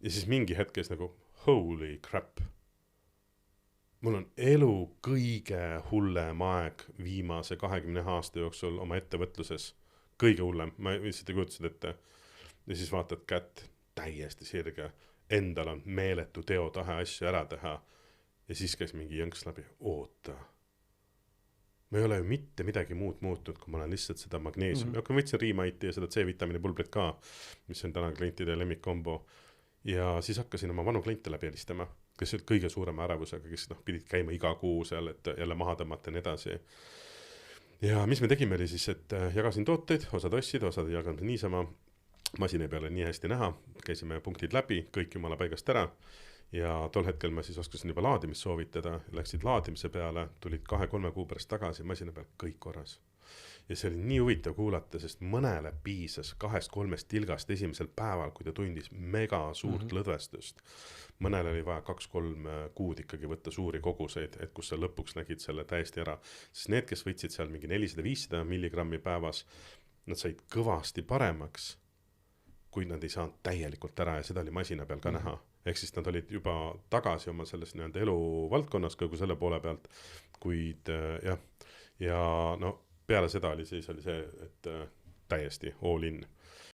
ja siis mingi hetkes nagu holy crap, mul on elu kõige hullem aeg viimase 20 aasta jooksul oma ettevõtluses, kõige hullem, ma lihtsalt ei kujutasid ette. Ja siis vaatad kätt, täiesti sirge, endal on meeletu teotahe asju ära teha ja siis käis mingi jõnks läbi, oota, ma ei ole ju mitte midagi muud muutnud, kui ma olen lihtsalt seda magneesiumi, ma võtsin Remite'i ja seda C-vitamiini pulbrit ka, mis on täna klientide lemmikkombo, ja siis hakkasin oma vanu kliente läbi helistama, kes olid kõige suurema ärevusega, kes pidid käima iga kuu seal, et jälle maha tõmmata ja nii edasi. Ja mis me tegime oli siis, et jagasin tooteid, osad ostsid, osad jaganud niisama, masina peale nii hästi näha, käisime punktid läbi, kõik jumala paigast ära. Ja tol hetkel ma siis oskasin juba laadimist soovitada, läksid laadimise peale, tulid 2-3 kuu pärast tagasi, masina peal kõik korras. Ja see oli nii huvitav kuulata, sest mõnele piisas 2-3 tilgast esimesel päeval, kui ta tundis mega suurt lõdvestust. Mõnele oli vaja 2-3 kuud ikkagi võtta suuri koguseid, et kus sa lõpuks nägid selle täiesti ära. Sest need, kes võtsid seal mingi 400-500 milligrammi päevas, nad said kõvasti paremaks, kui nad ei saanud täielikult ära ja seda oli masina peal ka näha. Ehk siis nad olid juba tagasi oma selles elu valdkonnas kõigu selle poole pealt, kuid jah, ja no peale seda oli see, et täiesti all in.